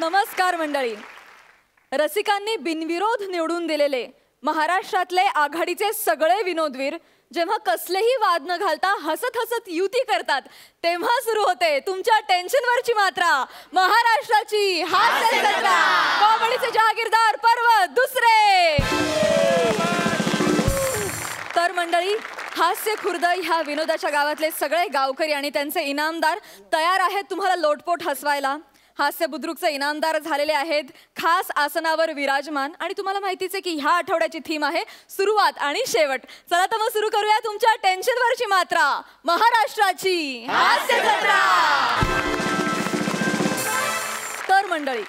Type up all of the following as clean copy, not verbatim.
नमस्कार मंडळी. रसिकांनी बिनविरोध निवडून दिलेले महाराष्ट्रातले आघाडीचे सगळे विनोदवीर जेव्हा कसलेही वाद न घालता हसत हसत युती करतात तेव्हा सुरू होते तुमच्या टेन्शनवरची मात्रा, महाराष्ट्राची हास्य जत्रा. कॉमेडीचे जहागीरदार पर्व दुसरे. तर मंडळी, हास्य खुर्द ह्या विनोदाच्या गावातले सगळे गावकरी आणि त्यांचे इनामदार तयार आहेत तुम्हाला लोटपोट हसवायला. हास्य बुद्रुकचे इनामदार झालेले आहेत खास आसनावर विराजमान. आणि तुम्हाला माहितीच आहे की ह्या आठवड्याची थीम आहे सुरुवात आणि शेवट. चला तर मग सुरू करूया तुमच्या टेन्शनवरची मात्रा, महाराष्ट्राची हास्य जत्रा. तर मंडळी,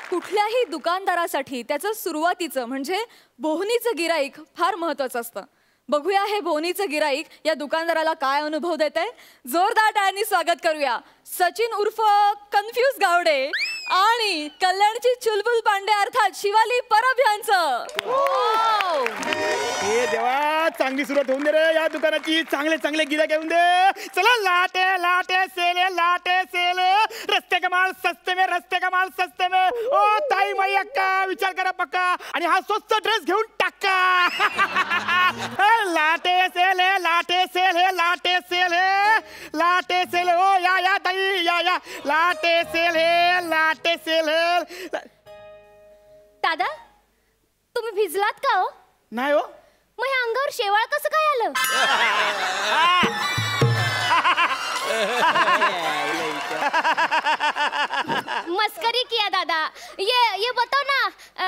कुठल्याही दुकानदारासाठी त्याचं सुरुवातीचं म्हणजे बोहनीचं गिराईक फार महत्वाचं असतं. बघूया हे बोहनीचं गिराईक या दुकानदाराला काय अनुभव देत आहे. जोरदार टाळ्यांनी स्वागत करूया सचिन उर्फ कन्फ्यूज गावडे आणि कल्याणची चुलबुल पांडे अर्थात शिवाली परब यांचं. हे देवा, चांगली सुरुवात होऊन दे रे या दुकानाची. चांगले चांगले गिराईक येऊन दे. चला लाटे लाटे सेले लाटे सेले, रस्ते का माल सस्ते में, रस्ते का माल सस्ते में. ओ ताई माई अक्का, विचार करा पक्का आणि हा स्वस्त ड्रेस घेऊन टाका. लाटे सेले लाटे सेले लाटे सेले लाटे सेले. ओ या ताई या लाटे सेले लाटे सेले. दादा, तुम्ही भिजलात का हो? नाही हो. मग हे अंगावर शेवाळ कसं काय आलं? मस्करी किया दादा. ये बताओ ना,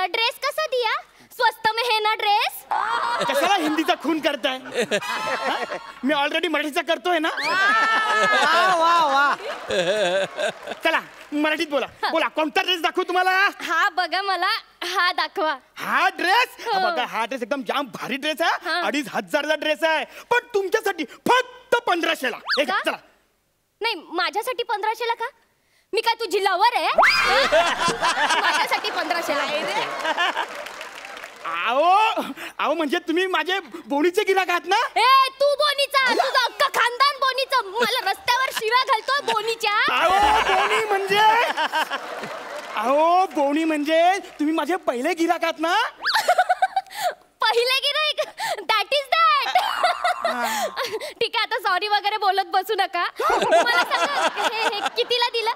ड्रेस कैसा दिया? स्वस्त में है ना ड्रेस? कशाला हिंदीचा खून करताय? मी ऑलरेडी मराठीचा करतोय ना. चला मराठीत बोला. बोला, कोणता ड्रेस दाखवू तुम्हाला? हा बघा, मला हा दाखवा. हा ड्रेस बघा. हा ड्रेस एकदम जाम भारी ड्रेस आहे. 2500चा ड्रेस आहे, पण तुमच्यासाठी फक्त 1500ला. चला. नाही, माझ्यासाठी 1500ला का? मी काय तुझी लवर आहे? माझ्यासाठी 1500ला. आओ म्हणजे तुम्ही माझे बोनीचे गिराक आहात ना? ए, तू बोनीचा, तुझं अख्खा खानदान बोनीचं. मला रस्त्यावर शिव्या घालतोय बोनीच्या. बोनी म्हणजे तुम्ही माझे पहिले गिराक आहात ना? पहिले गिराईक, दॅट इज दॅट. ठीक आहे, आता सॉरी वगैरे बोलत बसू नका. मला सांगा, हे कितीला दिलं?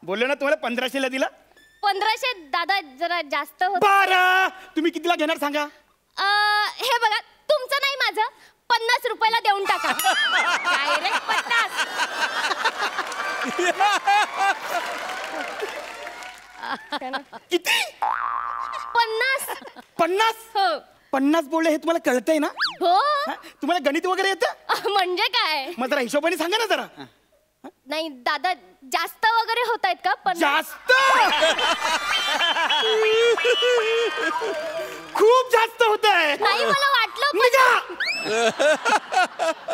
बोललो ना तुम्हाला 1500ला दिला. 1500 दादा जरा जास्त होत. बरं, तुम्ही कितीला घेणार सांगा? हे बघा, तुमचं नाही माझं, 50 रुपयाला देऊन टाका. डायरेक्ट 50. किती? 50. 50? हो. 50 बोलले हे तुम्हाला कळतंय ना? हो. तुम्हाला गणित वगैरे येतं? म्हणजे काय? मग जरा हिशोबाने सांगा ना जरा. नाही दादा, जास्त वगैरे होत आहेत का? पण जास्त, खूप जास्त होत आहे. नाही, मला वाटलं.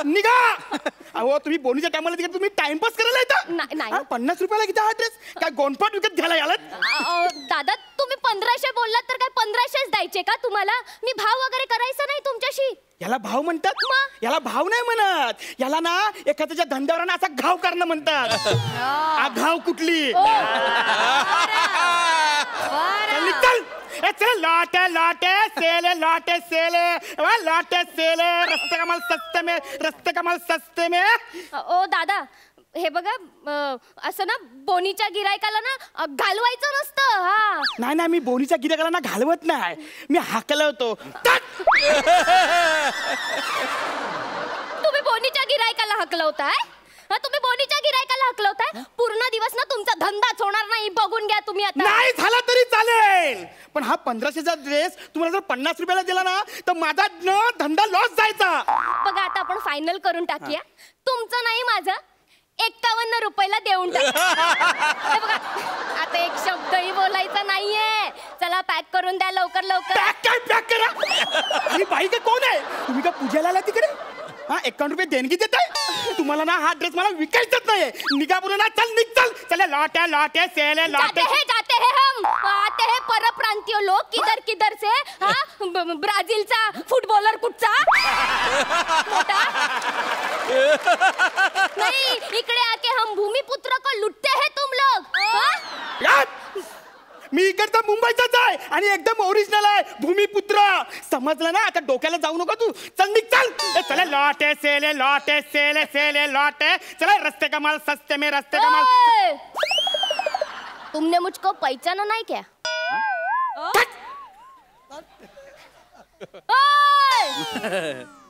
निघा. अहो, तुम्ही बोनीच्या टायमाला तिकडे तुम्ही टाइमपास करायला येता. नाही. 50 रुपयाला किती हा ड्रेस? काय गोंडपाट विकत घ्यायला यालात? दादा, तुम्ही 1500 बोललात तर काय 1500च द्यायचे का तुम्हाला? मी भाव वगैरे करायचा नाही तुमच्याशी. याला भाव म्हणतात? याला भाव नाही म्हणत. याला ना एखाद्याच्या धंद्यावर ना असा घाव करणं म्हणतात. आघाव कुठली? चल लाटे लाटे सेले लाटे सेले लाटे सेले, रस्ते का माल सस्ते में, रस्ते का माल सस्ते में. ओ दादा, हे बघा, असं ना बोनीच्या गिरायकाला ना घालवायचं नसतं. हा नाही, मी बोनीच्या गिरायकाला ना घालवत नाही, मी हाकलवतो. तुम्ही बोनीच्या गिरायकाला हकलवताय? तुम्ही बोनीच्या गिरायकाला हकलवताय? पूर्ण दिवस ना तुमचा धंदाच होणार नाही. बघून घ्या तुम्ही आता. नाही झाला तरी चालेल, पण हा 1500चा ड्रेस तुम्हाला जर 50 रुपयाला दिला ना तर माझा धंदा लॉस जायचा. बघा, आता आपण फायनल करून टाकूया. तुमचं नाही, माझं 51 रुपयाला देऊन टाका. बघा, आता एक शब्दही बोलायचा नाहीये. चला पॅक करून द्या लवकर लवकर. पॅक करा. ही बाई का कोण आहे? तुम्ही का पूजेला आला तिकडे? 51 रुपये देणगी देत आहे तुम्हाला ना? हा ड्रेस मला विकायचाच नाही. निघा बोलू ना. चल निघ, चल. चले लाटे लाटे सेले लाटे. जाते हैं हम, आते हैं परप्रांतीय लोग. किधर से? ब्राझीलचा फुटबॉलर कुठचा? नहीं, इकडे आके हम भूमिपुत्र को लुटते हैं तुम लोग. मी इकडचा मुंबईचाच आहे आणि एकदम ओरिजिनल आहे, भूमिपुत्र. समजलं ना? आता डोक्याला जाऊ नका तू. चल निघ चल. चला लॉटे सेले लॉटे. चला रस्ते का माल सस्ते में, रस्ते का माल. तुमने मुझको पहचाना नहीं क्या?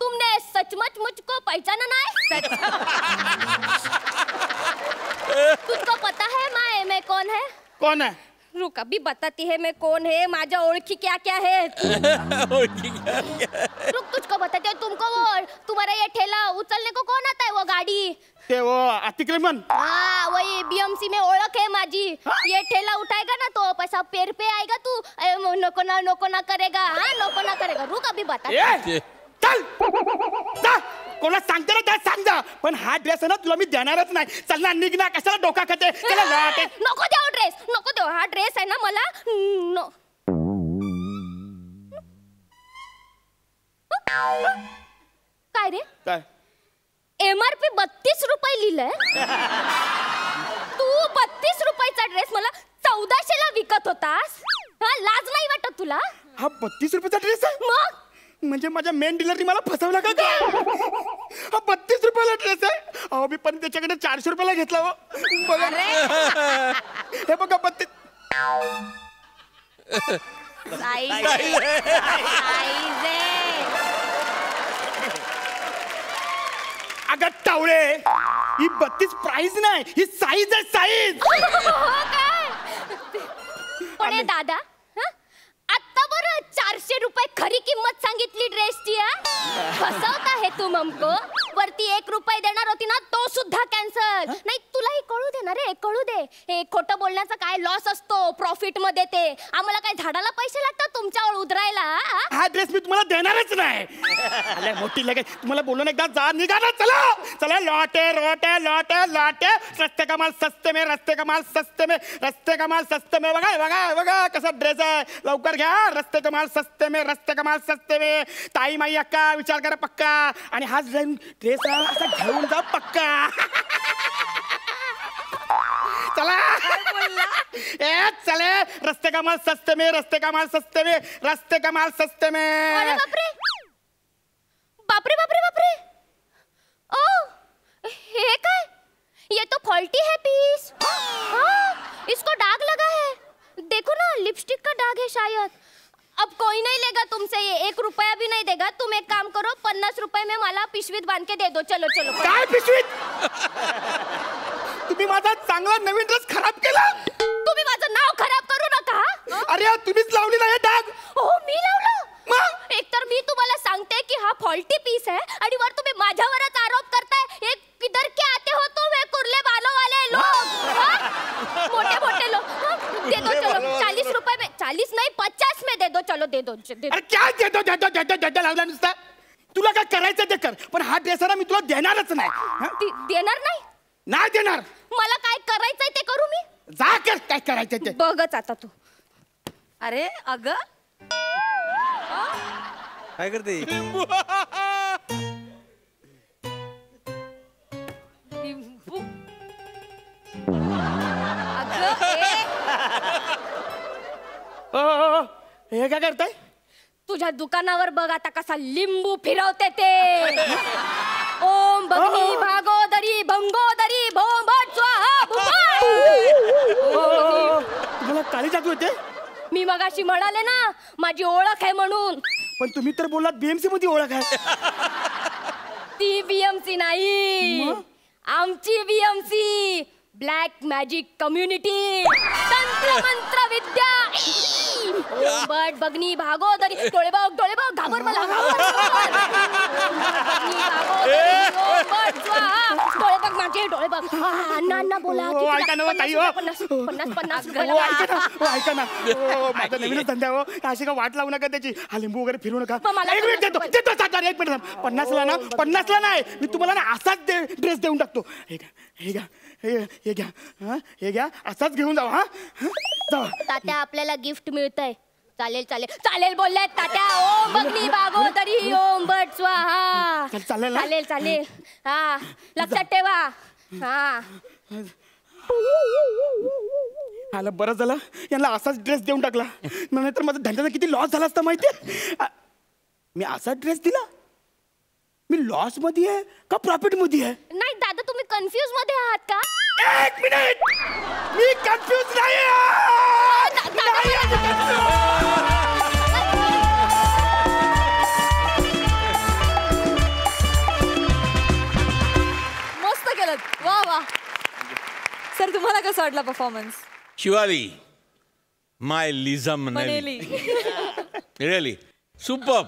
तुमने सचमुच मुझको पहचाना नहीं? तुझको पता है मैं कौन है? कौन है? रुक अभी बताती है मैं कौन है. माझ्या ओळखी क्या क्या है. रुक तुझको बताती है. तुमको वो तुम्हारा ये ठेला उचलने को कौन आता है? वो गाड़ी ते वो अतिक्रमण. हाँ वही बीएमसी में ओळख है माझी. ये ठेला उठाएगा ना तो पैसा पेड़ पे आएगा. तू नको ना करेगा. हाँ नको ना करेगा. रुक अभी बता. चल जा. कोणा सांगते ना त्या सांग जा. पण हा ड्रेस आहे ना तुला मी देणारच नाही. चल ना निघ ना. कशाला डोका खाते. चला लॉटे. नको देऊ ड्रेस. नको देऊ. हा ड्रेस आहे ना मला काय रे? काय MRP 32 रुपये लिहिलंय. तू 32 रुपयाचा ड्रेस मला 1400 ला विकत होतास. हा लाज नाही वाटत तुला? हा 32 रुपयाचा ड्रेस आहे. मग म्हणजे माझ्या मेन डीलरनी मला फसवला का काय? हा 32 रुपयाला ड्रेस आहे. अहो मी पण त्याच्याकडे 400 रुपयाला घेतला हो. बघा हे बघा 32. अगं टावळे, ही 32 प्राइस नाही, ही साईज आहे साईज. पण हे दादा आता बरं 400 रुपये खरी किंमत सांगितली ड्रेसची. फसवता है तुम हमको. वरती 1 रुपये देणार होती ना तो सुद्धा कॅन्सल. नाही तुलाही कळू दे ना रे. कळू दे. हे खोटं बोलण्याचा काय लॉस असतो प्रॉफिट मध्ये. ते आम्हाला काय झाडाला पैसे लागतात तुमच्यावर उधरायला? हा ड्रेस मी तुम्हाला देणारच नाही. अरे मोठी लगेच तुम्हाला बोलून एकदा जा. निघा ना. चला चला. लॉटे रोटे लॉटे लॉटे. रस्ते का माल सस्ते में, रस्ते का माल सस्ते में, रस्ते का माल सस्ते में. बघा बघा बघा कसा ड्रेस आहे. लवकर घ्या. रस्ते का माल सस्ते में, रस्ते का माल सस्ते में. ताई माई अक्का विचार करा पक्का. आणि हा ड्रेस असा घेऊन जा पक्का. चला ए चले. रस्ते का माल सस्ते में, रस्ते का माल सस्ते में, रस्ते का माल सस्ते में. अरे बापरे बापरे बापरे बापरे. ओ हे काय? ये तो फॉल्टी है पीस. हाँ, इसको दाग लगा है. देखो ना लिपस्टिक का दाग है शायद. अब कोई नहीं लेगा तुमसे ये. 1 रुपया भी नहीं देगा. तुम एक काम करो 50 रुपए में मला पिशवीत बांध के दे दो. चलो चलो. काय पिशवीत? तुम्ही माझा चांगला नवीन ड्रेस खराब केला. तुम्ही माझं नाव खराब करू नका. अरे तुम्हीच लावली ना हे डाग. हो मी लावलं. एकतर मी तुम्हाला सांगते की हा फॉल्टी पीस है आणि वर तुम्ही माझ्यावरच आरोप करताय. हे किधर के आते हो तुम? हे कुर्ले बालों वाले लोग. मोठे मोठे लोग. दे दो चलो. 40 रुपए में. 40 नहीं 50 में दे दो. चलो दे दो. अरे क्या देतो लावला नुसता. तुला काय करायचं ते कर. पण हा ड्रेस ना मी तुला देणारच नाही. देणार नाही? नाही देणार. मला काय करायचंय ते करू मी. जा कर काय करायचं ते. बघच आता तू. अरे अगं काय करते? हे काय करताय? तुझ्या दुकानावर बघ आता कसा लिंबू फिरवते ते. ओम भगनी भागोदरी भंगोदरी भोंबट स्वाहा भुंबट. तुम्हाला काळी जादू येते? मी मगाशी म्हणाले ना माझी ओळख आहे म्हणून. पण तुम्ही तर बोललात बीएमसी मध्ये ओळख आहे. ती बीएमसी नाही, आमची बीएमसी. Black magic community. तंत्र मंत्र विद्या. ओंबट बगनी भागोदरी. डोळे बघ घाबर मला. डोळे बघ माझे. डोळे बघ. अण्णा बोला. ऐका ना ताई. 50 ऐका ना. माझा नवीनच धंदा हो. अशी का वाट लावू नका त्याची. हा लिंबू वगैरे फिरू नका. मला 1 मिनिट देतो. 1 मिनिट. 50ला ना 50ला नाही. मी तुम्हाला ना असाच ड्रेस देऊन टाकतो. हे घ्या हे घ्या. हे घ्या असाच घेऊन जावा. जावा. तात्या आपल्याला गिफ्ट मिळतंय. चालेल बोलले तात्या. ओम भगनी भागोदरी ओम बट स्वाहा. चालेल. हा लक्षात ठेवा. हा आला बरं झालं यांना असाच ड्रेस देऊन टाकला नाहीतर माझा धंद्याचा किती लॉस झाला असता माहितीये. मी असा ड्रेस दिला, मी लॉस मध्ये आहे का प्रॉफिट मध्ये आहे? नाही दादा, तुम्ही कन्फ्युज मध्ये आहात का? एक मिनिट, मी कन्फ्युज नाही मस्त केलं, वा वा. सर तुम्हाला कसा वाटला परफॉर्मन्स? शिवाली, माय लिझा मनेली. Really super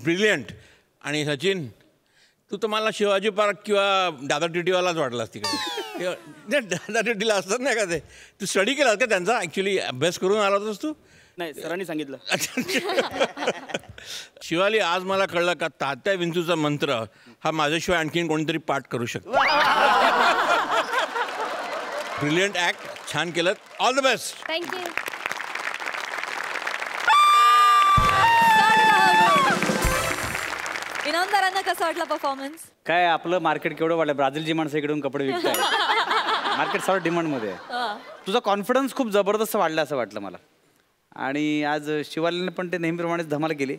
brilliant. आणि सचिन, तू तर मला शिवाजी पार्क किंवा दादा टिटीवालाच वाटलास तिकडे. दादा टिटीला असतात नाही का ते, तू स्टडी केलास का त्यांचा? ॲक्च्युली अभ्यास करून आला होतास तू? नाही, सरांनी सांगितलं. शिवाली, आज मला कळलं का तात्या विंचूचा मंत्र हा माझ्याशिवाय आणखीन कोणीतरी पाठ करू शकतो. ब्रिलियंट ॲक्ट, छान केलं, ऑल द बेस्ट. थँक्यू. इनामदारांना कसा वाटला परफॉर्मन्स? काय आपलं मार्केट केवढं वाढलं, ब्राझीलची माणसं इकडून कपडे विकतात. मार्केट सर्व डिमांडमध्ये आहे. तुझा कॉन्फिडन्स खूप जबरदस्त वाढला असं वाटलं मला. आणि आज शिवालीने पण ते नेहमीप्रमाणेच धमाल केली.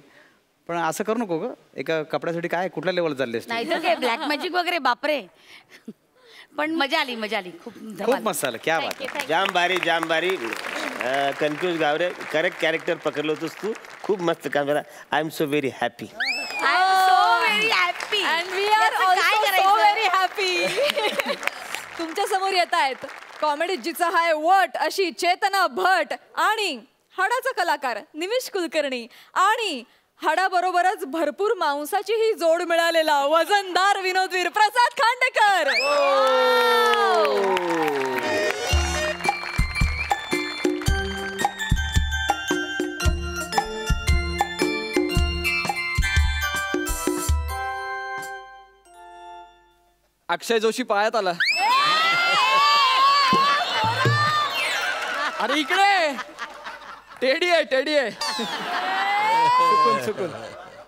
पण असं करू नको ग, एका कपड्यासाठी काय कुठल्या लेवल चालले असते? नाही तर काय ब्लॅक मॅजिक वगैरे, बापरे. पण मजा आली, मजा आली खूप. खूप मस्त झालं, क्या बात आहे. जाम भारी कन्फ्यूज गावरे, करेक्ट कॅरेक्टर पकडलं होतंस तू. खूप मस्त काम झालं. I am so very happy. I am so very happy. And we are also so very happy. तुमच्या समोर येत आहेत कॉमेडी जिचा हाय वट अशी चेतना भट आणि हाडाचा कलाकार निमिष कुलकर्णी आणि हाडाबरोबरच भरपूर मांसाची ही जोड मिळालेला वजनदार विनोदवीर प्रसाद खांडेकर. अक्षय जोशी पायात आला. अरे इकडे टेडी आहे. सुकून.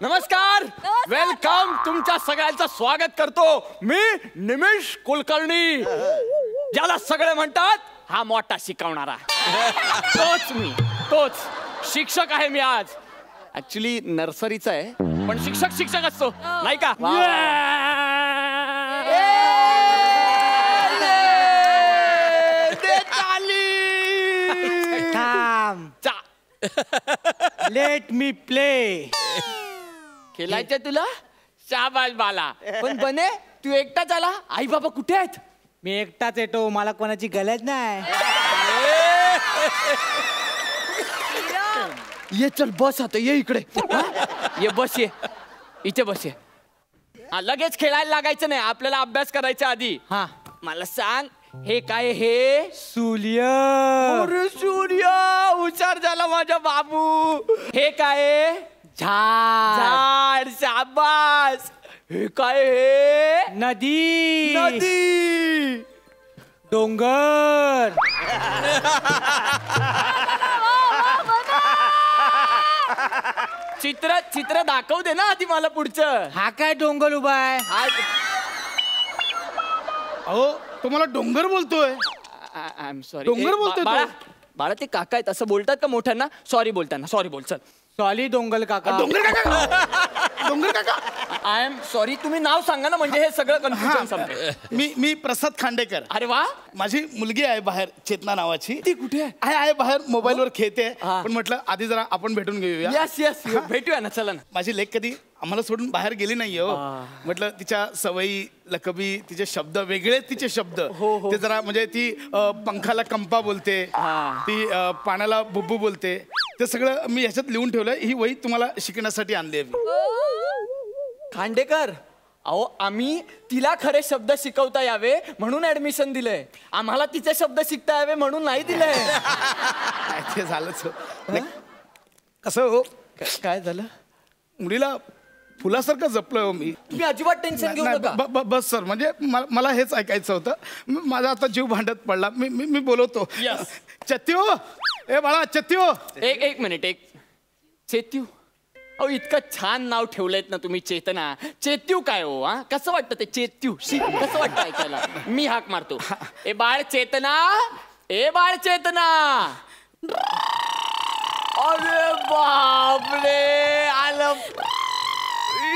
नमस्कार, वेलकम. तुमच्या सगळ्यांचं स्वागत करतो मी निमिष कुलकर्णी, ज्याला सगळे म्हणतात हा मोठा शिकवणारा. तोच शिक्षक आहे मी आज. ऍक्च्युली नर्सरीचा आहे, पण शिक्षक असतो नाही का? Let me play. खेळायचं तुला? शाबास बाला. पण बने, तू एकटाच आला? आई बाबा कुठे आहेत? मी एकटाच येतो, मला कोणाची गरज नाही. ये चल, बस आता, ये इकडे. ये बस, ये इथे बस. ये लगेच खेळायला लागायचं नाही, आपल्याला अभ्यास करायचा आधी. हा, मला सांग, हे काय? हे सूर्य. अरे सूर्य, हुशार झाला माझा बाबू. हे काय? झाड. शाबास. हे काय? हे नदी. डोंगर. चित्र दाखव दे ना आधी मला पुढचं. हा काय डोंगर उभा आहे? अहो, तुम्हाला डोंगर बोलतोय? I am sorry. डोंगर बोलतोय तो? बाळा, ते काका आहेत असं बोलतात का मोठ्यांना? सॉरी बोलताना सॉरी बोल. चल. सॉरी डोंगर काका. डोंगर काका. I am sorry. तुम्ही नाव सांगा ना, म्हणजे हे सगळं कन्फ्युजन संपेल. मी प्रसाद खांडेकर. अरे वा. माझी मुलगी आहे बाहेर, चेतना नावाची. ती कुठे आहे? आहे बाहेर मोबाईलवर खेळते. पण म्हटलं आधी जरा आपण भेटून घेऊया. यस भेटूया ना, चला ना. माझी लेक कधी आम्हाला सोडून बाहेर गेली नाहीये हो. म्हटलं तिच्या सवयी, लकबी, तिचे शब्द वेगळे, तिचे शब्द ते जरा, म्हणजे ती पंखाला कंपा बोलते, ती पाण्याला बुब्बू बोलते, ते सगळं मी ह्याच्यात लिहून ठेवलंय. ही वही तुम्हाला शिकण्यासाठी आणली आहे मी. खांडेकर, अहो आम्ही तिला खरे शब्द शिकवता यावे म्हणून ऍडमिशन दिलंय. आम्हाला तिचे शब्द शिकता यावे म्हणून नाही दिलंय. ते झालंच हो. कसं हो, काय झालं? मुलीला फुलासारखं जपलं हो मी. तुम्ही अजिबात टेन्शन घेऊ नका. बस सर, म्हणजे मला हेच ऐकायचं होतं. माझा आता जीव भांडत पडला. मी बोलवतो. चत्यो, ए बाळा चत्यो. एक मिनिट. चेत्यू. अहो इतकं छान नाव ठेवलंयत ना तुम्ही, चेतना. चेत्यू काय हो? हा, कसं वाटतं ते चेत्यू? कसं वाटतं ऐकायला? मी हाक मारतो. ए बाळ चेतना, ए बाळ चेतना, अरे बापरे आलं.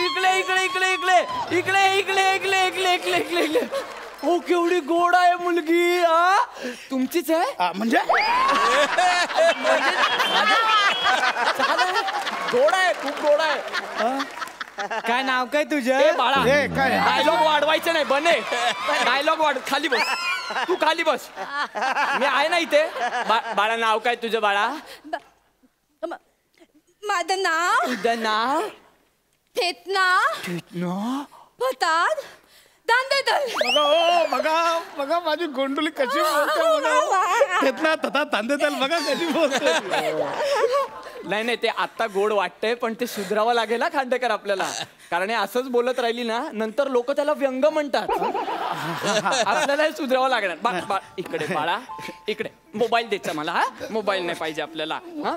इकडे इकडे इकडे इकडे इकडे इकडे इकडे इकडे इकडे इकडे इकडे. हो केवढी गोड आहे मुलगी. तुमचीच आहे म्हणजे गोड आहे, खूप गोड आहे. काय नाव काय तुझं? ए बाळा, ए, काय? डायलॉग वाढवायचे नाही बने. डायलॉग वाढ. खाली बस, तू खाली बस, मी आहे ना इथे. बाळा नाव काय तुझं बाळा? माझं नाव तुझं नाव? थेतना पतात दांडेदल. बघा ओ बघा बघा माझी गोंडुली कशी बोलते बघा. तेतना तथा तांदेदल बघा कशी बोलते. नाही नाही, ते आता गोड वाटतंय पण ते सुधरावं लागेल ना खांडेकर आपल्याला. कारण हे असंच बोलत राहिली ना नंतर लोक त्याला व्यंग म्हणतात. आपल्याला हे सुधरावं लागणार. इकडे बाळा, इकडे मोबाईल द्यायचा मला. हा मोबाईल नाही पाहिजे आपल्याला. हा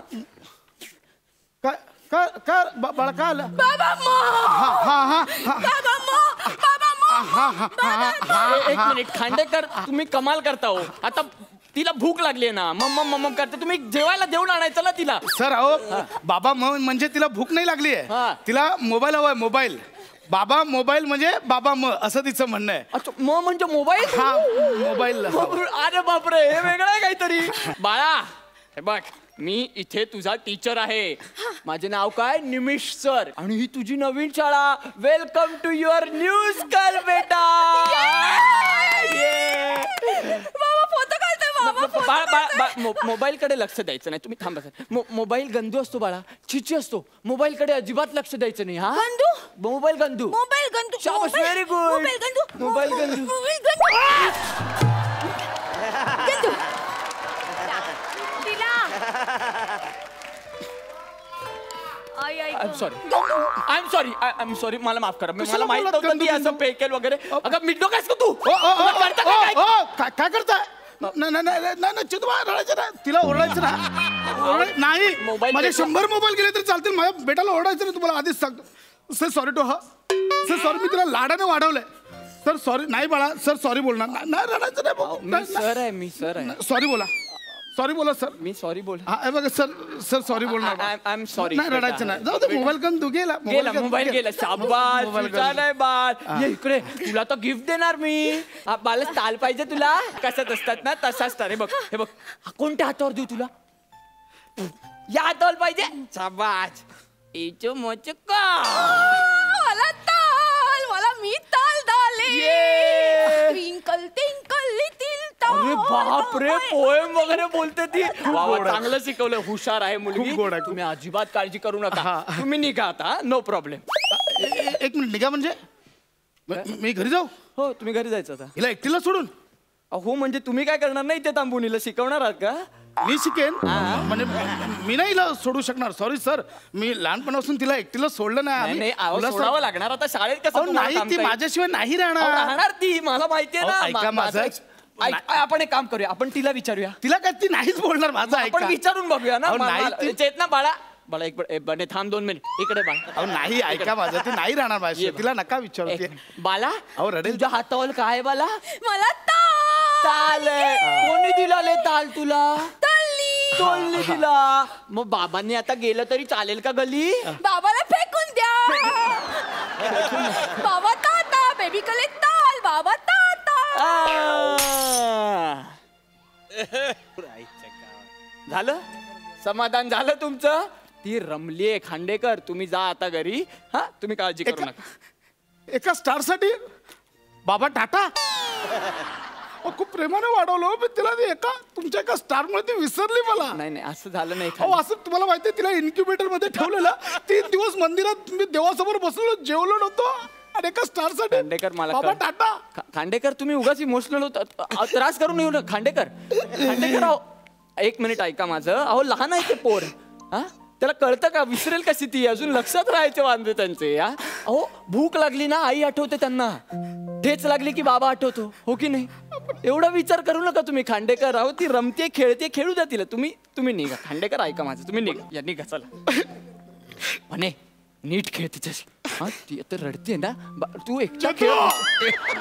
काय काय काय बाळा काय आलं? एक मिनिट खांडेकर, तुम्ही कमाल करता हो. आता तिला भूक लागली ना, मम्म मम्म करते. तुम्ही जेवायला देऊन आणायचं ना तिला. सर अहो बाबा म्हणजे तिला भूक नाही लागली आहे, तिला मोबाईल हवाय. मोबाईल बाबा मोबाईल म्हणजे बाबा असं तिचं म्हणणं आहे. अच्छा म्हणजे मोबाईल. हा मोबाईल. अरे बापरे, हे वेगळं आहे काहीतरी. बाळा हे बघ, मी इथे तुझा टीचर आहे. माझे नाव काय? निमिष सर. आणि ही तुझी नवीन शाळा. Welcome to your new school बेटा. मोबाईल कडे लक्ष द्यायचं नाही. तुम्ही थांबा सर. मोबाईल गंदू असतो बाळा, छिची असतो. मोबाईल कडे अजिबात लक्ष द्यायचं नाही. हा मोबाईल गंदू. मोबाईल गंदू. शाबास, व्हेरी गुड. मोबाईल गंदू. मोबाईल गंदू. गंदू. आय एम सॉरी मला माफ करा. मला माहित नव्हतं ती असं पेकेल वगैरे. अगं मिठो कायस का तू? काय करताय? नाही चितवा रडायचं ना, तिला ओरडायचं ना. नाही माझे 100 मोबाईल गेले तरी चालतील, माझ्या बेटाला ओरडायचं नाही. तुम्हाला आधीच सांगतो. सर सॉरी टू हा. सर सॉरी, मी तिला लाडाने वाढवलंय. Sir sorry. नाही बाळा सर सॉरी बोलणार नाही. रडायचं नाही. मी सर आहे. सॉरी बोला. सॉरी बोला सर. मी सॉरी बोल. हा बघा सर. सर सॉरी बोलणार. I am sorry. नाही रडायचं नाही. जाऊ दे. मोबाईल गन तू गेला. मोबाईल गेला. शाबास, नाही बाळ. ये इकडे, तुला तर गिफ्ट देणार मी. मला ताल पाहिजे तुला. कशात असतात ना तसाच तर. हे बघ कोणत्या हातावर देऊ तुला? या हातावर पाहिजे. शाबास. इचो मोचका. मला ताल. मला मी ताल दाले. Twinkle twinkle little. अरे बाप रे, पोएम वगैरे बोलते ती. चांगलं शिकवलं. हुशार आहे मुलगी. तुम्ही अजिबात काळजी करू नका. तुम्ही निघा आता. No problem. एक मिनिट. निघा म्हणजे मी घरी जाऊ? हो तुम्ही घरी जायचं आता. हिला एकटीला सोडून? हो म्हणजे तुम्ही काय करणार नाही ते थांबून हिला शिकवणार आहात का? मी शिकेन म्हणजे मी नाही हिला सोडू शकणार. सॉरी सर, मी लहानपणापासून तिला एकटीला सोडलं नाही. सोडावं लागणार आता. शाळेत कसं नाही, ती माझ्याशिवाय नाही राहणार ती. मला माहितीये ना. ऐका माझं. आपण एक काम करूया, आपण तिला विचारूया. तिला काय ती नाहीच बोलणार. माझं आपण विचारून बघूया ना. नाही चेतना बाळा. बाळा एक बने थांब 2 मिनिट. इकडे बाळा. नाही ऐका माझं, ती नाही राहणार माझी. तिला नका विचारू. बाळा रडेल. तुझ्या हातावर काय बाळा? मला ताल. कोणी दिला ताल तुला? तोलनी दिला. मग बाबांनी आता गेलं तरी चालेल का गली? बाबाला फेकून द्या. बाबा ताता. बेबी कले ताल. बाबा ताता. झालं? समाधान झालं तुमचं? ती रमलीये खांडेकर. तुम्ही जा आता घरी. हा तुम्ही काळजी करू नका. एका स्टार साठी बाबा टाटा खूप प्रेमाने वाढवलं. पण तिला एका तुमच्या एका स्टार मुळे ती विसरली मला. नाही असं झालं नाही. असं तुम्हाला माहितीये, तिला इन्क्युबेटर मध्ये ठेवलेलं. 3 दिवस मंदिरात मी देवासमोर बसलो, जेवलो नव्हतो. आणि एका स्टार साठी खांडेकर मला बाबा टाटा. खांडेकर तुम्ही उगाच इमोशनल होता. त्रास करून येऊ नका खांडेकर. अहो 1 मिनिट ऐका माझं. अहो लहान आहे ते पोर. हा त्याला कळतं का? विसरेल कशी ती? अजून लक्षात राहायचे वांदे त्यांचे. अहो भूक लागली ना आई आठवते त्यांना. ठेच लागली की बाबा आठवतो. हो की नाही? एवढा विचार करू नका तुम्ही खांडेकर. अहो ती रमते खेळते, खेळू द्या तिला. तुम्ही निघा. खांडेकर ऐका माझं. तुम्ही निघा. या निघा चला. म्हणे नीट खेळ तिच्याशी. हा ती आता रडते ना. तू एकटा खेळ.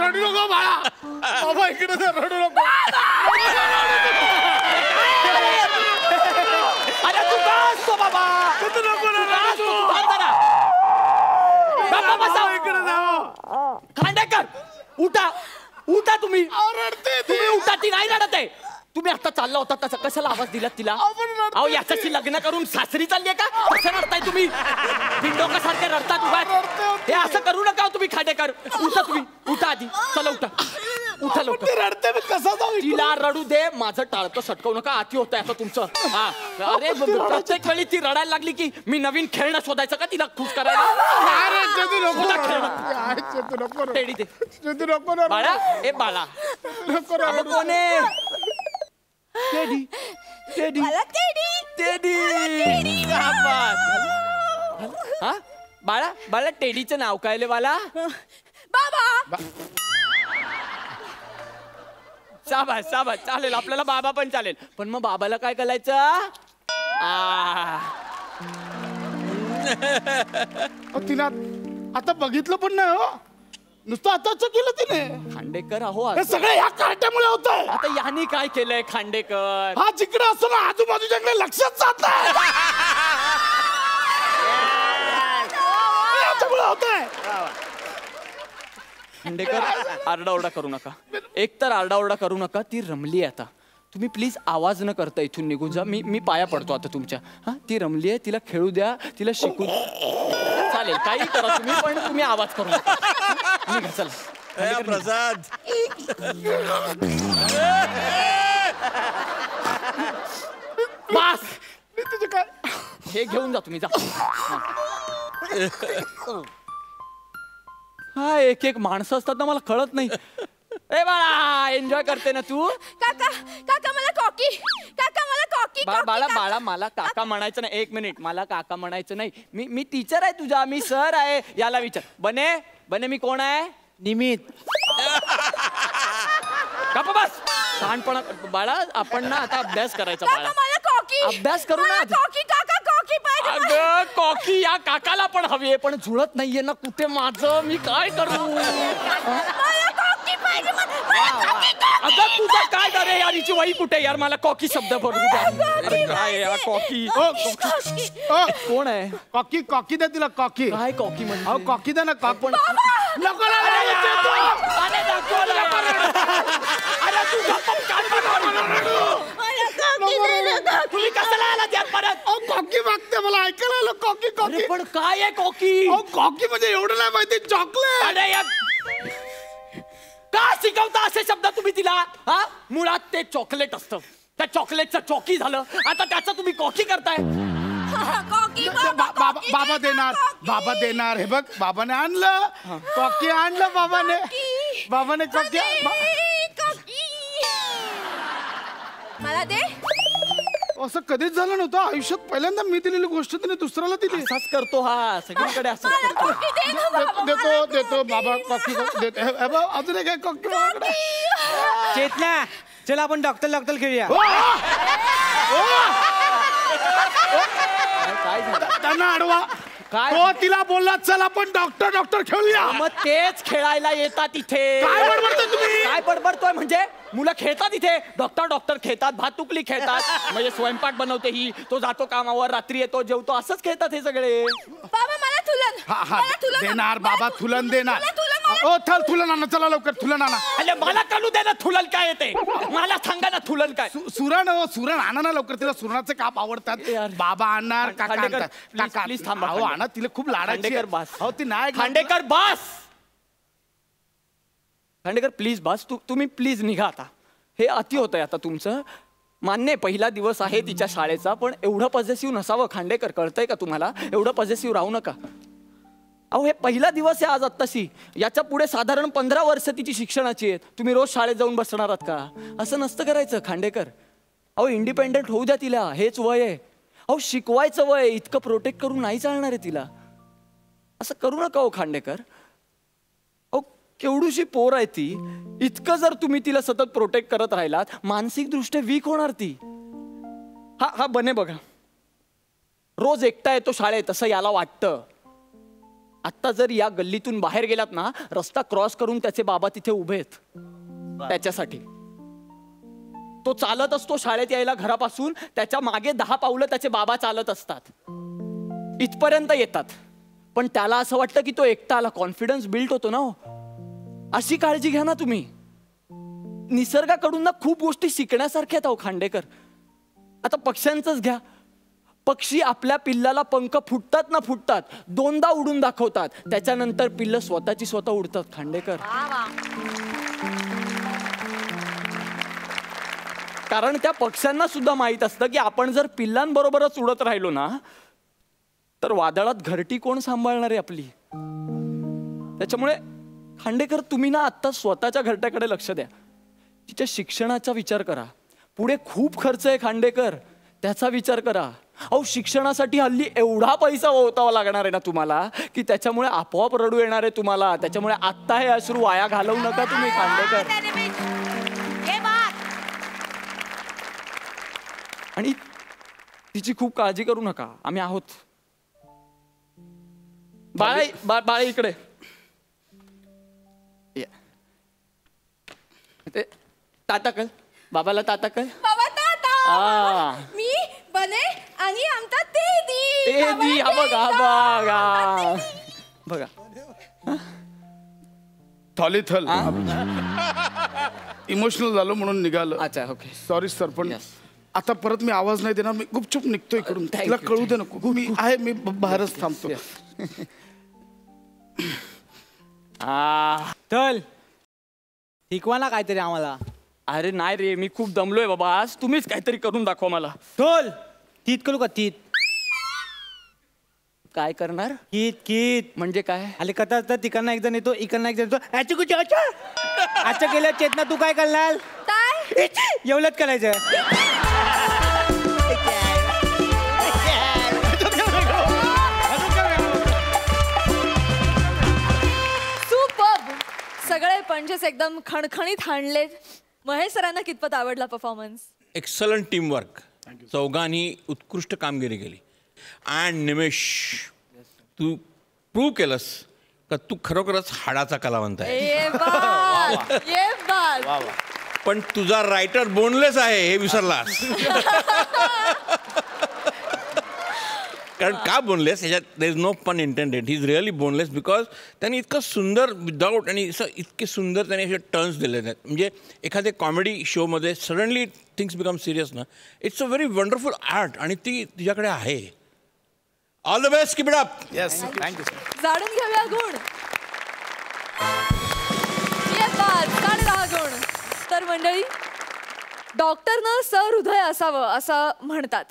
रडू नको बाळा. बाबा इकडे रडू नको. खांडेकर उठा उठा तुम्ही तुम्ही उठा. ती नाही रडत आहे. तुम्ही आता चालला होता तसं कशाला आवाज दिला तिला? अहो याच्याशी लग्न करून सासरी चालली का? कसं रडताय तुम्ही? बिंडोकासारखे रडतात उभा. हे असं करू नका तुम्ही खांडेकर. उठा तुम्ही उठा आधी. चला उठा उठा लवकर. रडते कसा जाऊ? तिला रडू दे. माझं टाळतं सटकवू नका. आती होतंय आता तुमचं. हा अरे प्रत्येक वेळी ती रडायला लागली की मी नवीन खेळणं शोधायचं का तिला खुश करायला? टेडी दे बाळा. ए बाळा कोण आहे? Teddy teddy teddy. हा बाळा बाळा टेडीचं नाव काय रे बाळा? बाबा. शाबास शाबास. चालेल आपल्याला बाबा पण चालेल. पण मग बाबाला काय करायचं? तिला आता बघितलं पण नाही हो. नुसतं आताच केलं तिने. खांडेकर अहो हे सगळं ह्या कार्ट्यामुळे होत आहे. आता यांनी काय केलंय खांडेकर? हा जिकडे असतो ना आजूबाजूच्याकडे लक्षच जात नाही. याच्यामुळे होत आहे. खांडेकर आरडाओरडा करू नका. एक तर आरडाओरडा करू नका. ती रमली आता. तुम्ही प्लीज आवाज न करता इथून निघून जा. मी पाया पडतो आता तुमच्या. हा ती रमली आहे. तिला खेळू द्या. तिला शिकू चालेल काही करा तुम्ही पण तुम्ही आवाज करू नका. निघा चला. प्रसाद बस तुझे काय हे घेऊन जा तुम्ही जा. हा एक एक माणसं असतात ना मला कळत नाही. ए बाळा एन्जॉय करते ना तू? काका काका मला कॉकी. काका मला कॉकी. बाळा बाळा मला काका म्हणायचं नाही. एक मिनिट मला काका म्हणायचं नाही. मी टीचर आहे तुझा. मी सर आहे. याला विचार. बने बने मी कोण आहे? निमित. कापा बस. लहानपणा बाळा आपण ना आता अभ्यास करायचा बाळा. मला कॉकी. अभ्यास करू ना. कॉकी काका कॉकी पाहिजे. अगं कॉकी या काकाला पण हवी आहे पण जुळत नाहीये ना कुठे माझं. मी काय करू? मला कॉकी पाहिजे. अगं तुझा काय करे यार? हिची वही कुठे यार? मला कॉकी शब्द भरू द्या. काय यार कॉकी? कोण आहे? कॉकी कॉकी द्या तिला. कॉकी काय कॉकी म्हणजे? अहो कॉकी द्या ना. कॉक पण नको तुम्ही कशाला आलात यार परत? कॉकी मागते मला ऐकायला आलं. कॉकी कॉकी पण काय आहे कॉकी? कॉकी म्हणजे एवढं नाही माहिती. चॉकलेट. अरे यार का शिकवता असे शब्द तुम्ही तिला? हा मुळात ते चॉकलेट असतं. त्या चॉकलेटचं चॉकी झालं. आता त्याचं तुम्ही कॉकी करताय. बाबा देणार. बाबा देणार. हे बघ बाबाने आणलं. कॉकी आणलं बाबाने. बाबाने कॉकी. मला दे. असं कधीच झालं नव्हतं आयुष्यात. पहिल्यांदा मी दिलेली गोष्ट तिने दुसऱ्याला दिली. असाच करतो हा सगळीकडे. असं देतो देतो बाबा कॉकी देतो. अजून एक कॉकी. चेतना चल आपण डॉक्टर खेळूया. काय झालं? त्यांना अडवा. काय? तो तिला बोलला चल आपण डॉक्टर खेळूया. मग तेच खेळायला येतात इथे. काय बडबडतोय तुम्ही? काय बडबडतोय म्हणजे? मुलं खेळतात इथे. डॉक्टर खेळतात. भातुकली खेळतात. म्हणजे स्वयंपाक बनवते ही. तो जातो कामावर. रात्री येतो जेवतो. असंच खेळतात हे सगळे. बाबा मला थुलन. हा देणार बाबा. थुलन देणार. ओ थुलन आणा. चला लवकर थुलन आणा. अरे मला कळू दे ना थुलन काय येते. मला सांगा ना थुलन काय? सुरण आणा ना लवकर. तिला सुरणाचे काप आवडतात. बाबा आणणार. काका प्लीज थांबा. हो आणा. तिला खूप लाडाची. खांडेकर बस. हो ती नाही. खांडेकर बस. खांडेकर प्लीज बस. तुम्ही प्लीज निघा आता. हे अति होतंय आता तुमचं. मान्य पहिला दिवस आहे तिच्या शाळेचा पण एवढं पॉझिटिव्ह नसावं खांडेकर. कळतंय का तुम्हाला? एवढं पॉझिटिव्ह राहू नका. अहो हे पहिला दिवस आहे आज आत्ताशी. याच्या पुढे साधारण 15 वर्ष तिची शिक्षणाची आहेत. तुम्ही रोज शाळेत जाऊन बसणार आहात का? असं नसतं करायचं खांडेकर. अहो इंडिपेंडेंट होऊ द्या तिला. हेच वय आहे. अहो शिकवायचं वय. इतकं प्रोटेक्ट करून नाही चालणार आहे तिला. असं करू नका हो खांडेकर. अहो केवढीशी पोर आहे ती. इतकं जर तुम्ही तिला सतत प्रोटेक्ट करत राहिलात मानसिक दृष्ट्या वीक होणार ती. हा बने बघा. रोज एकटा येतो शाळेत असं याला वाटतं. आत्ता जर या गल्लीतून बाहेर गेलात ना रस्ता क्रॉस करून त्याचे बाबा तिथे उभे आहेत त्याच्यासाठी. तो चालत असतो शाळेत यायला घरापासून. त्याच्या मागे 10 पावलं त्याचे बाबा चालत असतात. इथपर्यंत येतात, पण त्याला असं वाटतं की तो एकटा आला, कॉन्फिडन्स बिल्ड होतो ना. अशी काळजी घ्या ना तुम्ही. निसर्गाकडून ना खूप गोष्टी शिकण्यासारख्या आहेत खांडेकर. आता पक्ष्यांचंच घ्या. पक्षी आपल्या पिल्लाला पंख फुटतात ना फुटतात, 2दा उडून दाखवतात, त्याच्यानंतर पिल्ल स्वतःची स्वतः उडतात खांडेकर. कारण त्या पक्ष्यांना सुद्धा माहित असतं की आपण जर पिल्लांबरोबरच उडत राहिलो ना तर वादळात घरटी कोण सांभाळणार आहे आपली. त्याच्यामुळे खांडेकर तुम्ही ना आत्ता स्वतःच्या घरट्याकडे लक्ष द्या. तिच्या शिक्षणाचा विचार करा. पुढे खूप खर्च आहे खांडेकर, त्याचा विचार करा. अहो शिक्षणासाठी हल्ली एवढा पैसा ओतावा लागणार आहे ना तुम्हाला की त्याच्यामुळे आपोआप रडू येणार आहे तुम्हाला. त्याच्यामुळे आत्ता हे अश्रू वाया घालवू नका तुम्ही खांडेकर. आणि तिची खूप काळजी करू नका, आम्ही आहोत. बाळा इकडे ताटाकल, बाबाला ताटाकल. मी बने आणि आमचा ते बघा थॉलीथल इमोशनल झालो म्हणून निघालो. अच्छा ओके सॉरी सर, पण आता परत मी आवाज नाही देणार. मी गुपचूप निघतो इकडून. तिला कळू दे नको. मी आहे, मी बाहेरच थांबतो. चल शिकवा ना काहीतरी आम्हाला. अरे नाही रे, मी खूप दमलोय बाबा आज. तुम्हीच काहीतरी करून दाखवा मला. चल तीत करू का? तीत काय करणार? कीत म्हणजे काय? आले कथा असतात. तिकडनं एक जण येतो, इकडनं एक जण येतो. अच्छा केलं चेतना, तू काय करणार? एवढंच करायचं. सुपर्ब. सगळे पंचेस एकदम खणखणीत हाणलेत. महेश सरांना कितपत आवडला परफॉर्मन्स? Excellent teamwork. चौघांनी उत्कृष्ट कामगिरी केली. अँड निमेश, तू प्रूव्ह केलंस का तू खरोखरच हाडाचा कलावंत आहे. पण तुझा रायटर बोनलेस आहे हे विसरलास. कारण का बोनलेस? ह्याच्यात there is no pun intended. He is really boneless because त्यांनी इतकं सुंदर विदाऊट आणि इतके सुंदर त्यांनी असे टर्न्स दिले आहेत. म्हणजे एखाद्या कॉमेडी शोमध्ये सडनली थिंग्स बिकम सिरियस ना. It's a very wonderful art आणि ती तुझ्याकडे आहे. All the best, keep it up. Yes, thank you. जाणून घेऊया गुण. 10.5 गुण. तर मंडळी, डॉक्टरनं सहृदय असावं असं म्हणतात.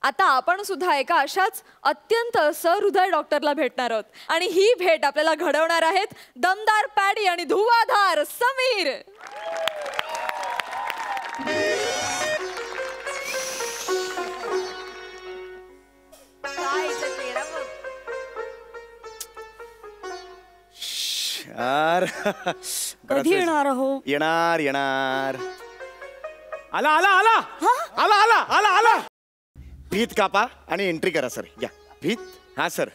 आता आपण सुद्धा एका अशाच अत्यंत सहृदय डॉक्टरला भेटणार आहोत. आणि ही भेट आपल्याला घडवणार आहेत दमदार पॅडी आणि धुवाधार समीर. कधी येणार हो? येणार. आला. भीत कापा आणि एंट्री करा सर. या भीत. हा सर,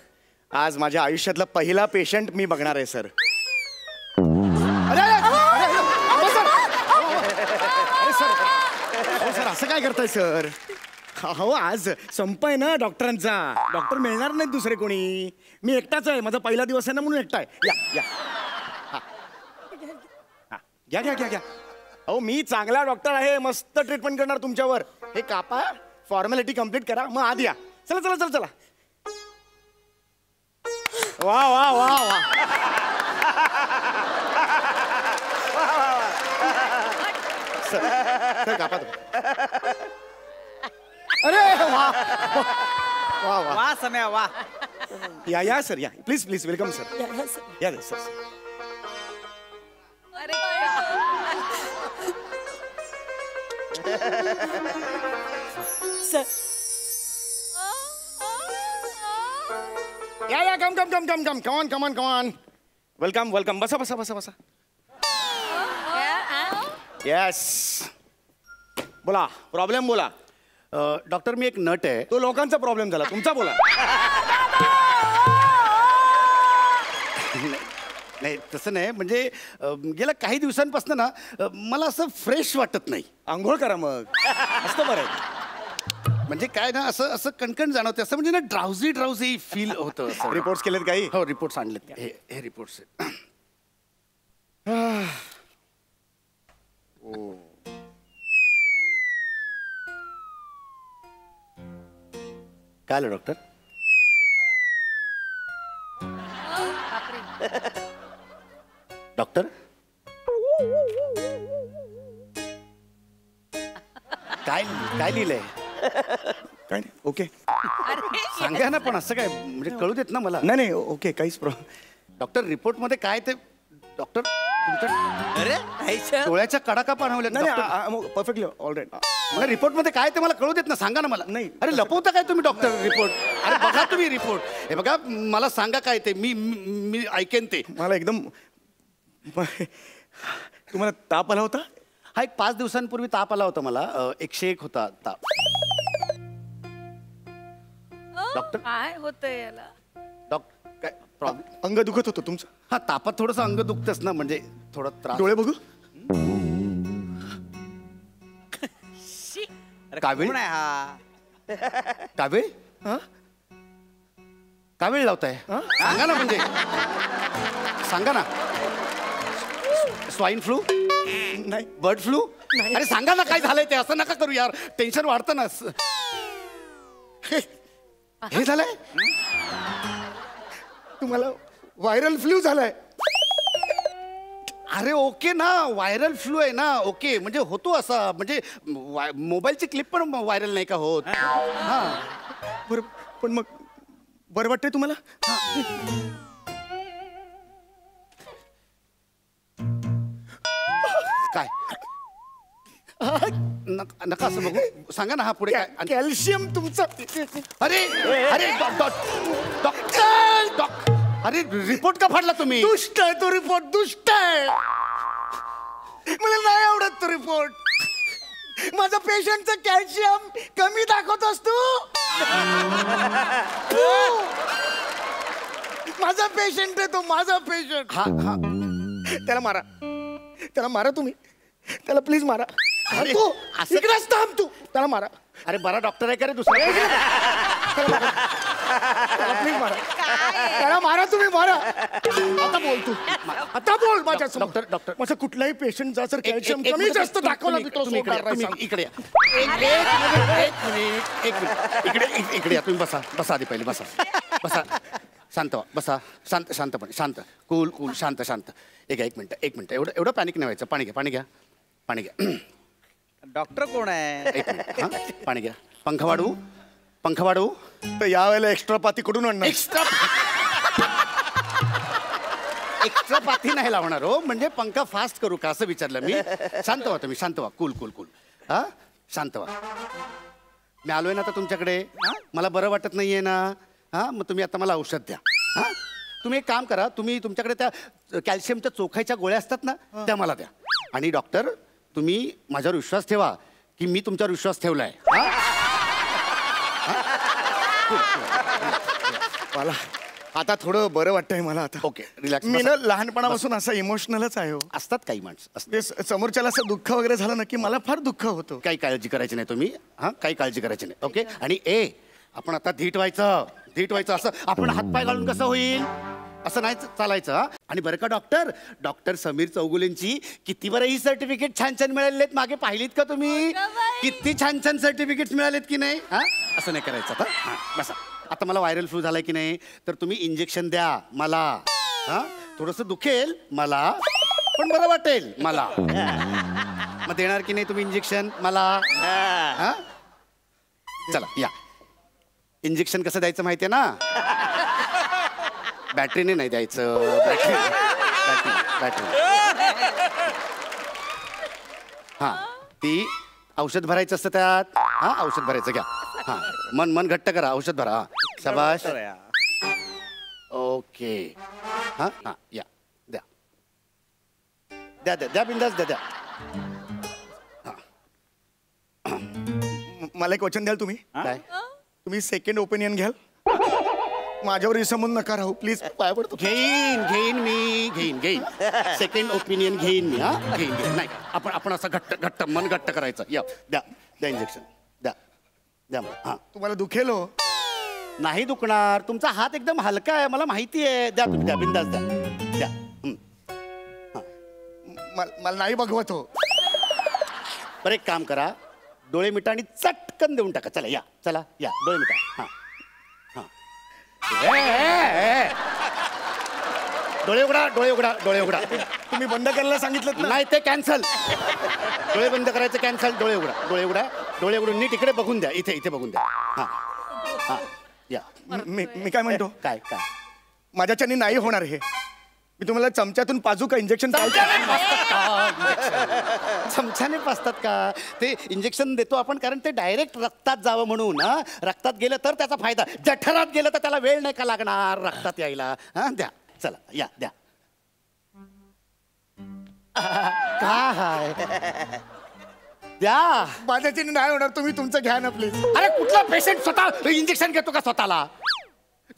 आज माझ्या आयुष्यातला पहिला पेशंट मी बघणार आहे सर. सर असं काय करताय सर? हो आज संप आहे ना डॉक्टरांचा. डॉक्टर मिळणार नाहीत दुसरे कोणी. मी एकटाच आहे. माझा पहिला दिवस आहे ना म्हणून एकटा आहे. या घ्या. अहो मी चांगला डॉक्टर आहे. मस्त ट्रीटमेंट करणार तुमच्यावर. हे कापा, फॉर्मॅलिटी कम्प्लीट करा, मग आत या. चला. वा. सर कापा तुम्ही. अरे वा सम्या वा. या सर, या प्लीज वेलकम सर. या सर. या कम ऑन. वेलकम. बसा. येस, बोला. प्रॉब्लेम बोला. डॉक्टर मी एक नट आहे. तो लोकांचा प्रॉब्लेम झाला, तुमचा बोला. नाही तसं नाही, म्हणजे गेल्या काही दिवसांपासून ना मला असं फ्रेश वाटत नाही. आंघोळ करा मग. असतं बरं आहे. म्हणजे काय ना असं असं कणकण जाणवते असं म्हणजे ना ड्राउझी फील होतं. रिपोर्ट्स केलेत काही? हो रिपोर्ट्स आणलेत. हे रिपोर्ट्स काय आलं डॉक्टर? डॉक्टर काय काय लिहिलंय? काय नाही ओके. सांगा ना पण असं काय म्हणजे कळू देत ना मला. नाही ओके काहीच प्रॉब्लेम. डॉक्टर रिपोर्ट मध्ये काय ते डॉक्टर तुमच्या डोळ्याच्या कडा का पाणवल्या? नाही परफेक्टली ऑलराईट. मला रिपोर्ट मध्ये काय ते मला कळू देत ना, सांगा ना मला. नाही. अरे लपवता काय तुम्ही डॉक्टर रिपोर्ट? अरे बघा तुम्ही रिपोर्ट. हे बघा मला सांगा काय ते, मी ऐकेन ते. मला एकदम तुम्हाला ताप आला होता? हा एक 5 दिवसांपूर्वी ताप आला होता मला. 101 होता ताप. डॉक्टर काय होतंय याला? डॉक्टर काय प्रॉब्लेम? अंग दुखत होतं तुमचं? हा तापात थोडंसं अंग दुखतंच ना, म्हणजे थोडा त्रास. डोळे बघू. कावीळ हा कावीळ कावीळ लावताय? सांगा ना, म्हणजे सांगा ना. स्वाईन फ्लू नाही. Bird flu? अरे सांगा ना काय झालंय ते. असं नका करू यार, टेन्शन वाढतं ना. हे झालंय? तुम्हाला व्हायरल फ्लू झालाय? अरे ओके ना, व्हायरल फ्लू आहे ना. ओके म्हणजे होतो असा, म्हणजे मोबाईलची क्लिप पण व्हायरल नाही का होत? हा बरं पण मग बरं वाटतंय तुम्हाला? काय नका असं बघू, सांगा ना. हा पुढे काय? कॅल्शियम तुमचं. अरे अरे डॉक्टर अरे रिपोर्ट का फाडला तुम्ही? दुष्ट आहे तो रिपोर्ट, दुष्ट आहे. मला नाही आवडत तो रिपोर्ट. माझा पेशंटचं कॅल्शियम कमी दाखवतोस तू. माझा पेशंट आहे तो, माझा पेशंट. हा हा त्याला मारा, त्याला मारा तुम्ही. त्याला प्लीज मारा. अरे, तू असं- इकडेच थांब तू. त्याला मारा. अरे बरा डॉक्टर आहे का रे दुसरा? त्याला प्लीज मारा. त्याला मारा तुम्ही, मारा. आता बोल तू, आता बोल माझ्या डॉक्टर माझं कुठलाही पेशंट जर कॅल्शियम कमी जास्त दाखवला मी तो सोडणार नाही. सांग. इकडे या. एक मिनिट इकडे या. तुम्ही बसा आधी पहिले. बसा शांत व्हा. बसा शांतपणे शांत. कूल शांत. एक मिनिट एवढं पॅनिक नाही व्हायचं. पाणी घ्या. डॉक्टर कोण आहे? एक मिनिट. हा पाणी घ्या. पंखा वाढवू. तर यावेळेला एक्स्ट्रा पाती कुठून आणणार? एक्स्ट्रा पाती नाही लावणार हो, म्हणजे पंखा फास्ट करू का असं विचारलं मी. शांत व्हा तुम्ही, शांत व्हा. कूल हा शांत व्हा. मी आलोय ना आता तुमच्याकडे. मला बरं वाटत नाहीये ना. हा मग तुम्ही आता मला औषध द्या. हा तुम्ही एक काम करा, तुम्ही तुमच्याकडे त्या कॅल्शियमच्या चोखायच्या गोळ्या असतात ना, त्या मला द्या. आणि डॉक्टर तुम्ही माझ्यावर विश्वास ठेवा की मी तुमच्यावर विश्वास ठेवलाय. मला आता थोडं बरं वाटतंय मला आता. Okay relax. मी ना लहानपणापासून असा इमोशनलच आहे हो. असतात काही माणसं. ते समोरच्याला असं दुःख वगैरे झालं ना की मला फार दुःख होतं. काही काळजी करायची नाही तुम्ही. काही काळजी करायची नाही. ओके. आणि आपण आता धीट व्हायचं. असं आपण हातपाय घालून कसं होईल? असं नाही चालायचं. आणि बरं का डॉक्टर समीर चौगुलेंची किती बरं ही सर्टिफिकेट छान मिळालेले आहेत. मागे पाहिलीत का तुम्ही? किती छान सर्टिफिकेट्स मिळालेत की नाही? असं नाही करायचं आता. बसा. आता मला व्हायरल फ्लू झालाय की नाही, तर तुम्ही इंजेक्शन द्या मला. थोडंसं दुखेल मला, पण बरं वाटेल मला. मग देणार की नाही तुम्ही इंजेक्शन मला? चला या. इंजेक्शन कसं द्यायचं माहितीये ना? बॅटरीने नाही द्यायचं. बॅटरी. हा ती औषध भरायचं असतं त्यात. औषध भरायचं घ्या. मन घट्ट करा. औषध भरा. शाबाश. ओके. या द्या बिंदास द्या. मला एक वचन द्याल तुम्ही? काय? तुम्ही सेकंड ओपिनियन घ्याल? माझ्यावर विसंबून नका राहू प्लीज. पाय पडतो. घेईन. सेकंड ओपिनियन घेईन मी. घेईन. नाही आपण असं घट्ट मन घट्ट करायचं. या द्या इंजेक्शन द्या. द्या हा. तुम्हाला दुखेल हो. नाही दुखणार, तुमचा हात एकदम हलका आहे, मला माहिती आहे. द्या तुम्ही, द्या, बिंदास द्या, द्या. मला नाही बघवत हो. बरं एक काम करा, डोळे मिटा आणि चटकन देऊन टाका. चला या, चला या, डोळे मिटा. हा हा. डोळे उघडा, डोळे उघडा, डोळे उघडा. तुम्ही बंद करायला सांगितलं नाही, ते कॅन्सल. डोळे बंद करायचं कॅन्सल. डोळे उघडा, डोळे उघडा, डोळे उघडून नीट इकडे बघून द्या, इथे इथे बघून द्या. हा हा या. मी काय म्हणतो, काय काय माझ्याच्यानी नाही होणार हे. मी तुम्हाला चमच्यातून पाजू का इंजेक्शन? चमच्याने पाजतात का? ते इंजेक्शन देतो आपण कारण ते डायरेक्ट रक्तात जावं म्हणून. हा, रक्तात गेलं तर त्याचा फायदा, जठरात गेलं तर त्याला वेळ नाही का लागणार रक्तात यायला. हा द्या, चला या, द्या. काय द्या. माझ्याच्यानी नाही होणार, तुम्ही तुमचं घ्या ना प्लीज. अरे कुठला पेशंट स्वतः इंजेक्शन घेतो का स्वतःला?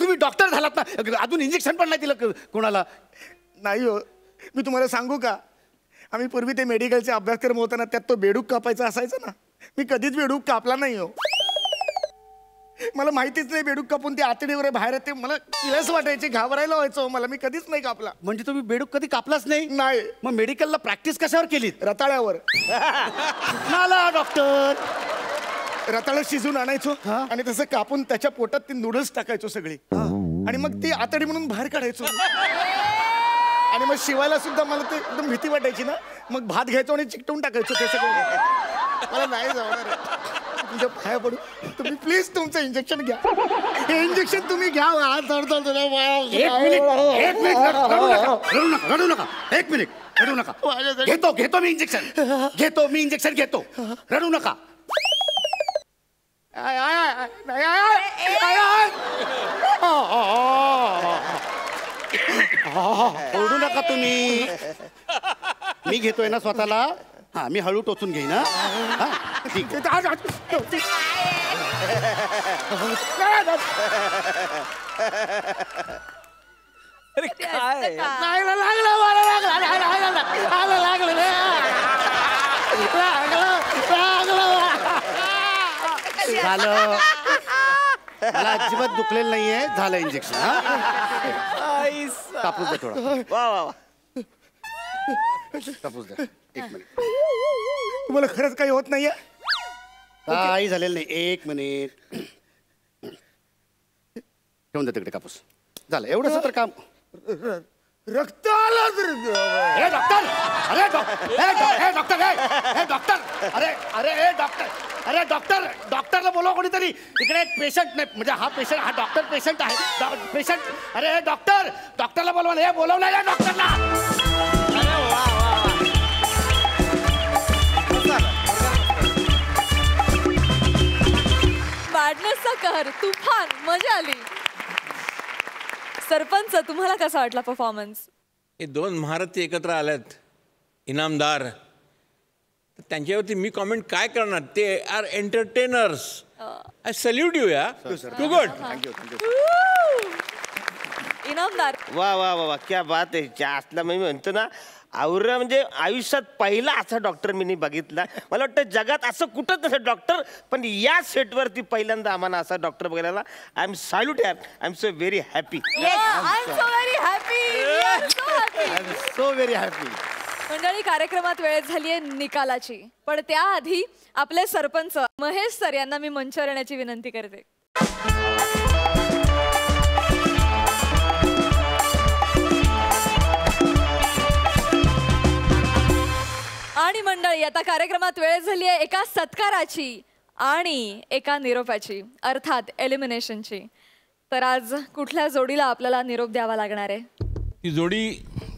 तुम्ही डॉक्टर झालात ना, अजून इंजेक्शन पण नाही दिलं कोणाला? नाही हो, मी तुम्हाला सांगू का, आम्ही पूर्वी ते मेडिकलचे अभ्यासक्रम होता ना, त्यात तो बेडूक कापायचा असायचा ना. मी कधीच बेडूक कापला नाही हो. मला माहितीच नाही बेडूक कापून ते आतडीवर बाहेर येते. मला किळस वाटायची, घाबरायला व्हायचं मला. मी कधीच नाही कापला. म्हणजे तुम्ही बेडूक कधी कापलाच नाही? नाही. मग मेडिकलला प्रॅक्टिस कशावर केली? रताळ्यावर. नाला डॉक्टर. रताळं शिजून आणायचो आणि तसं कापून त्याच्या पोटात ती नूडल्स टाकायचो सगळी, आणि मग ती आतडी म्हणून बाहेर काढायचो. आणि मग शिवायला सुद्धा मला ते एकदम भीती वाटायची ना, मग भात घ्यायचो आणि चिकटवून टाकायचो ते सगळं. मला नाही जमणार. तुमच्या पाया पडू, तुम्ही प्लीज तुमचं इंजेक्शन घ्या. हे इंजेक्शन तुम्ही घ्या. रडू नका, एक मिनिट रडू नका. घेतो मी इंजेक्शन, घेतो. रडू नका. ओरडू नका तुम्ही. मी घेतोय ना स्वतःला. हा, मी हळू टोचून घेईन. हा ठीक आहे. अरे काय झालं, मला अजिबात दुखलेलं नाहीये. झालं इंजेक्शन. कापूस द्या थोडा. वा वा वा. कापूस द्या. एक मिनिट. तुम्हाला खरंच काही होत नाहीये? काही झालेलं नाही. एक मिनिट ठेवून द्या तिकडे कापूस. झालं एवढंच तर काम. रक्त आलं. हे डॉक्टर, अरे डॉक्टर, हे डॉक्टर, अरे डॉक्टर, डॉक्टरला बोलवा कोणीतरी. इकडे एक पेशंट नाही, म्हणजे हा पेशंट, हा डॉक्टर पेशंट आहे. पेशंट, अरे डॉक्टरला बोलवा. हे बोलवलं या डॉक्टरला. मॅडनेसचा कहर, तुफान, मजा आली. सरपंच, तुम्हाला कसा वाटला परफॉर्मन्स? हे दोन महारथी एकत्र आल्यात, इनामदार. तर त्यांच्यावरती मी कॉमेंट काय करणार? ते are entertainers. I salute you. या टू गुड. इनामदार. वा वा वा वा, क्या बात आहे. असला मी म्हणतो ना, आवरा म्हणजे आयुष्यात पहिला असा डॉक्टर मी बघितला. मला वाटतं जगात असं कुठंच नसेल डॉक्टर, पण या सेटवरती पहिल्यांदा आम्हाला असा डॉक्टर बघायला. आय एम सॅल्यूट यार. I am so very happy. So very happy. मंडळी, कार्यक्रमात वेळ झाली आहे निकालाची, पण त्याआधी आपले सरपंच महेश सर यांना मी मंचावर येण्याची विनंती करते. आणि मंडळी, आता कार्यक्रमात वेळ झाली आहे एका सत्काराची आणि एका निरोपाची, अर्थात एलिमिनेशनची. तर आज कुठल्या जोडीला आपल्याला निरोप द्यावा लागणार आहे? ती जोडी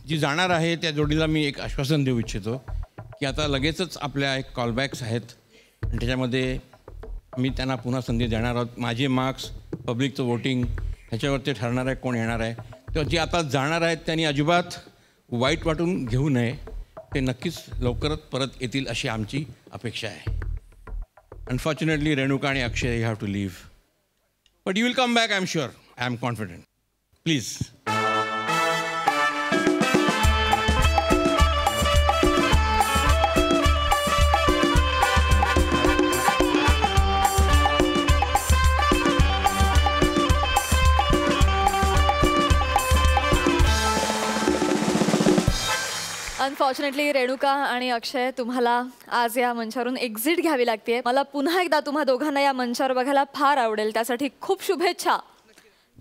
जी जाणार आहे त्या जोडीला मी एक आश्वासन देऊ इच्छितो की आता लगेचच आपल्या एक कॉलबॅक्स आहेत आणि त्याच्यामध्ये मी त्यांना पुन्हा संधी देणार आहोत. माझे मार्क्स, पब्लिकचं वोटिंग ह्याच्यावर ते ठरणार आहे कोण येणार आहे. तर जे आता जाणार आहेत त्यांनी अजिबात वाईट वाटून घेऊ नये. ते नक्कीच लवकरच परत येतील अशी आमची अपेक्षा आहे. अनफॉर्च्युनेटली रेणुका आणि Akshay you have to leave, but you will come back. I am sure. I am confident. Please. Unfortunately Renuka आणि अक्षय तुम्हाला आज या मंचावरून एक्झिट घ्यावी लागते. मला पुन्हा एकदा तुम्हा दोघांना या मंचावर बघायला फार आवडेल. त्यासाठी खूप शुभेच्छा.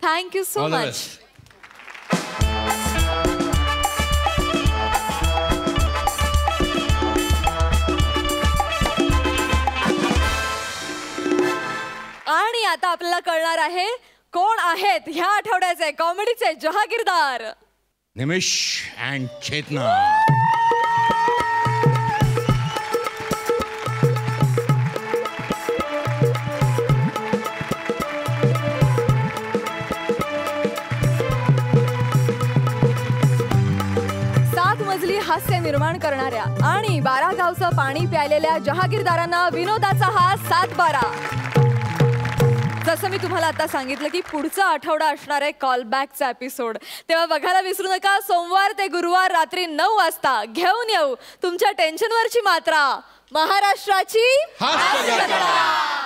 Thank you so much. आणि आता आपल्याला कळणार आहे कोण आहेत ह्या आठवड्याचे कॉमेडीचे जहागीरदार. निमिष अँड चेतना. मजली हास्य निर्माण करणाऱ्या आणि 12 गावचं पाणी प्यायलेल्या जहागीरदारांना विनोदाचा हा 7-12. जसं मी तुम्हाला आता सांगितलं की पुढचा आठवडा असणार आहे कॉलबॅकचा एपिसोड. तेव्हा बघायला विसरू नका. सोमवार ते गुरुवार रात्री 9 वाजता घेऊन येऊ तुमच्या टेन्शनवरची मात्रा, महाराष्ट्राची हास्य जत्रा.